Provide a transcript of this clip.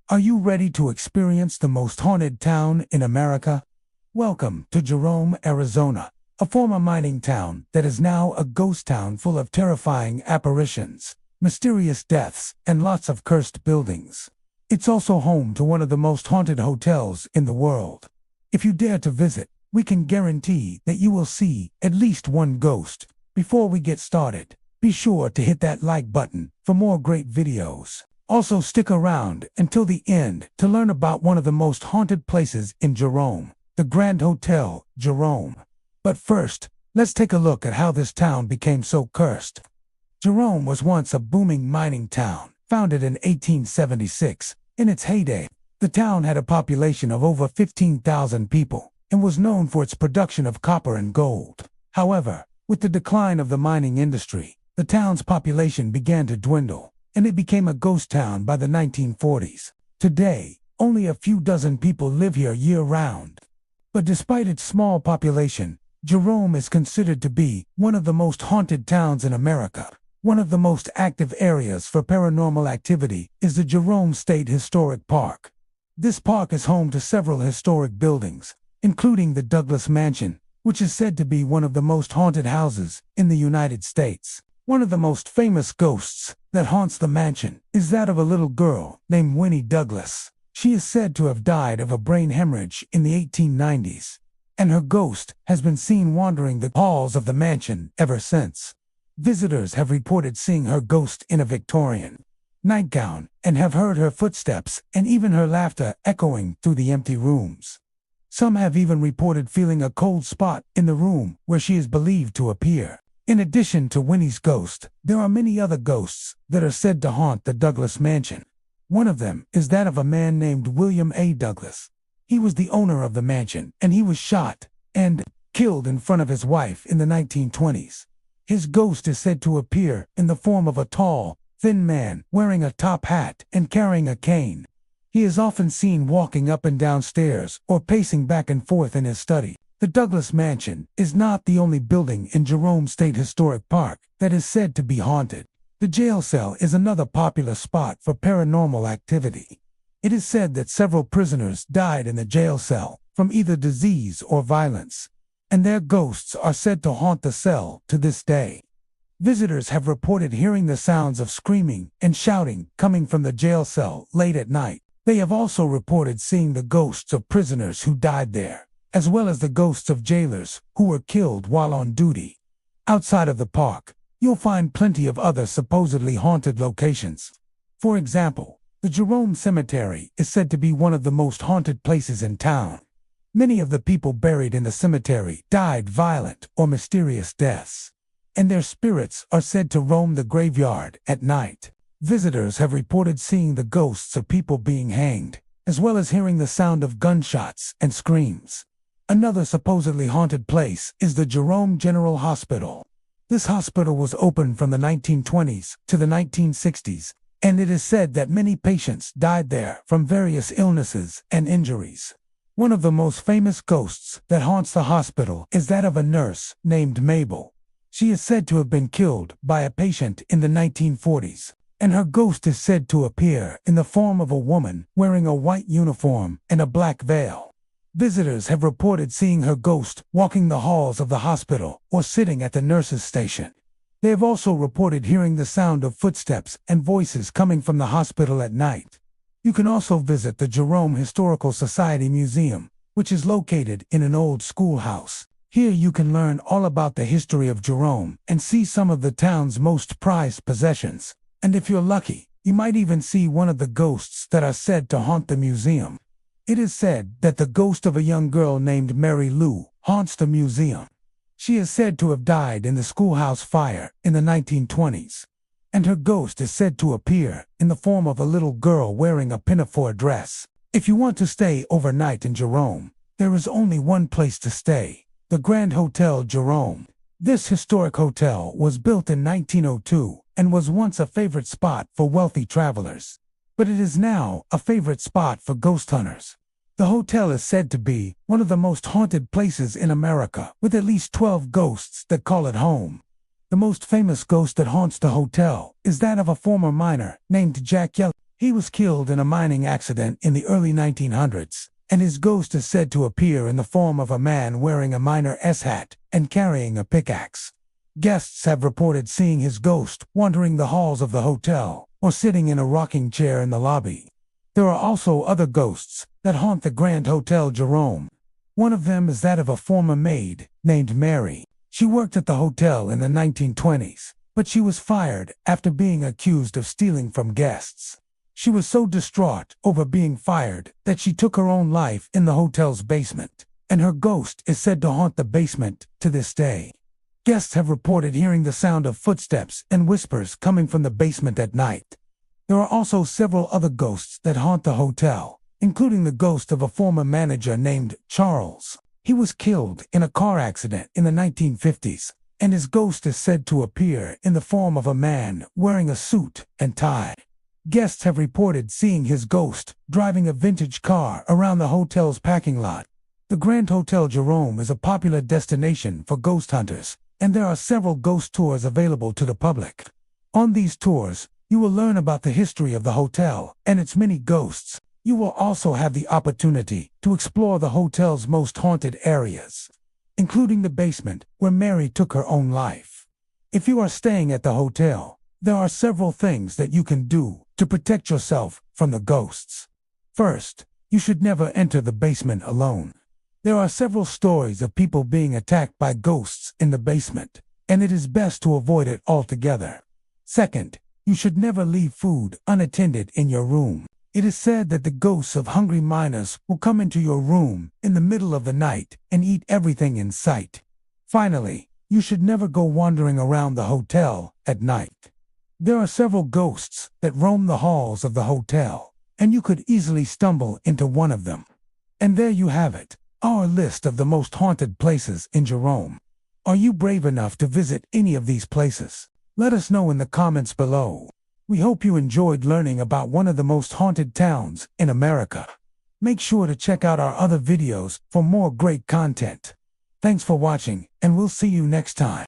Are you ready to experience the most haunted town in America? Welcome to Jerome, Arizona, a former mining town that is now a ghost town full of terrifying apparitions, mysterious deaths, and lots of cursed buildings. It's also home to one of the most haunted hotels in the world. If you dare to visit, we can guarantee that you will see at least one ghost. Before we get started, be sure to hit that like button for more great videos. Also stick around until the end to learn about one of the most haunted places in Jerome, the Grand Hotel, Jerome. But first, let's take a look at how this town became so cursed. Jerome was once a booming mining town, founded in 1876. In its heyday, the town had a population of over 15,000 people and was known for its production of copper and gold. However, with the decline of the mining industry, the town's population began to dwindle, and it became a ghost town by the 1940s. Today, only a few dozen people live here year-round. But despite its small population, Jerome is considered to be one of the most haunted towns in America. One of the most active areas for paranormal activity is the Jerome State Historic Park. This park is home to several historic buildings, including the Douglas Mansion, which is said to be one of the most haunted houses in the United States. One of the most famous ghosts that haunts the mansion is that of a little girl named Winnie Douglas. She is said to have died of a brain hemorrhage in the 1890s, and her ghost has been seen wandering the halls of the mansion ever since. Visitors have reported seeing her ghost in a Victorian nightgown and have heard her footsteps and even her laughter echoing through the empty rooms. Some have even reported feeling a cold spot in the room where she is believed to appear. In addition to Winnie's ghost, there are many other ghosts that are said to haunt the Douglas Mansion. One of them is that of a man named William A. Douglas. He was the owner of the mansion, and he was shot and killed in front of his wife in the 1920s. His ghost is said to appear in the form of a tall, thin man wearing a top hat and carrying a cane. He is often seen walking up and down stairs or pacing back and forth in his study. The Douglas Mansion is not the only building in Jerome State Historic Park that is said to be haunted. The jail cell is another popular spot for paranormal activity. It is said that several prisoners died in the jail cell from either disease or violence, and their ghosts are said to haunt the cell to this day. Visitors have reported hearing the sounds of screaming and shouting coming from the jail cell late at night. They have also reported seeing the ghosts of prisoners who died there, as well as the ghosts of jailers who were killed while on duty. Outside of the park, you'll find plenty of other supposedly haunted locations. For example, the Jerome Cemetery is said to be one of the most haunted places in town. Many of the people buried in the cemetery died violent or mysterious deaths, and their spirits are said to roam the graveyard at night. Visitors have reported seeing the ghosts of people being hanged, as well as hearing the sound of gunshots and screams. Another supposedly haunted place is the Jerome General Hospital. This hospital was opened from the 1920s to the 1960s, and it is said that many patients died there from various illnesses and injuries. One of the most famous ghosts that haunts the hospital is that of a nurse named Mabel. She is said to have been killed by a patient in the 1940s, and her ghost is said to appear in the form of a woman wearing a white uniform and a black veil. Visitors have reported seeing her ghost walking the halls of the hospital or sitting at the nurse's station. They have also reported hearing the sound of footsteps and voices coming from the hospital at night. You can also visit the Jerome Historical Society Museum, which is located in an old schoolhouse. Here you can learn all about the history of Jerome and see some of the town's most prized possessions. And if you're lucky, you might even see one of the ghosts that are said to haunt the museum. It is said that the ghost of a young girl named Mary Lou haunts the museum. She is said to have died in the schoolhouse fire in the 1920s, and her ghost is said to appear in the form of a little girl wearing a pinafore dress. If you want to stay overnight in Jerome, there is only one place to stay: the Grand Hotel Jerome. This historic hotel was built in 1902 and was once a favorite spot for wealthy travelers, but it is now a favorite spot for ghost hunters. The hotel is said to be one of the most haunted places in America, with at least 12 ghosts that call it home. The most famous ghost that haunts the hotel is that of a former miner named Jack Yell. He was killed in a mining accident in the early 1900s, and his ghost is said to appear in the form of a man wearing a miner's hat and carrying a pickaxe. Guests have reported seeing his ghost wandering the halls of the hotel or sitting in a rocking chair in the lobby. There are also other ghosts that haunt the Grand Hotel Jerome. One of them is that of a former maid named Mary. She worked at the hotel in the 1920s, but she was fired after being accused of stealing from guests. She was so distraught over being fired that she took her own life in the hotel's basement, and her ghost is said to haunt the basement to this day. Guests have reported hearing the sound of footsteps and whispers coming from the basement at night. There are also several other ghosts that haunt the hotel, including the ghost of a former manager named Charles. He was killed in a car accident in the 1950s, and his ghost is said to appear in the form of a man wearing a suit and tie. Guests have reported seeing his ghost driving a vintage car around the hotel's parking lot. The Grand Hotel Jerome is a popular destination for ghost hunters, and there are several ghost tours available to the public. On these tours, you will learn about the history of the hotel and its many ghosts. You will also have the opportunity to explore the hotel's most haunted areas, including the basement where Mary took her own life. If you are staying at the hotel, there are several things that you can do to protect yourself from the ghosts. First, you should never enter the basement alone. There are several stories of people being attacked by ghosts in the basement, and it is best to avoid it altogether. Second, you should never leave food unattended in your room. It is said that the ghosts of hungry miners will come into your room in the middle of the night and eat everything in sight. Finally, you should never go wandering around the hotel at night. There are several ghosts that roam the halls of the hotel, and you could easily stumble into one of them. And there you have it, our list of the most haunted places in Jerome. Are you brave enough to visit any of these places? Let us know in the comments below. We hope you enjoyed learning about one of the most haunted towns in America. Make sure to check out our other videos for more great content. Thanks for watching, and we'll see you next time.